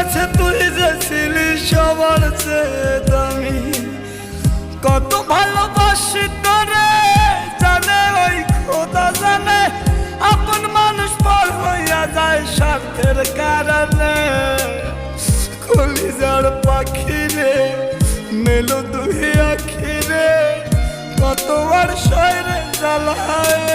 কাছে তুই যে ছিলি সবার চেয়ে দামি। কত ভালোবাসি তোরে জানে ওই খোদা জানে, আপন মানুষ পর হইয়া যায় স্বার্থের কারণে। কলিজার পাখি রে মেলো দুই আখি রে, কতবার শয়রে জ্বালায়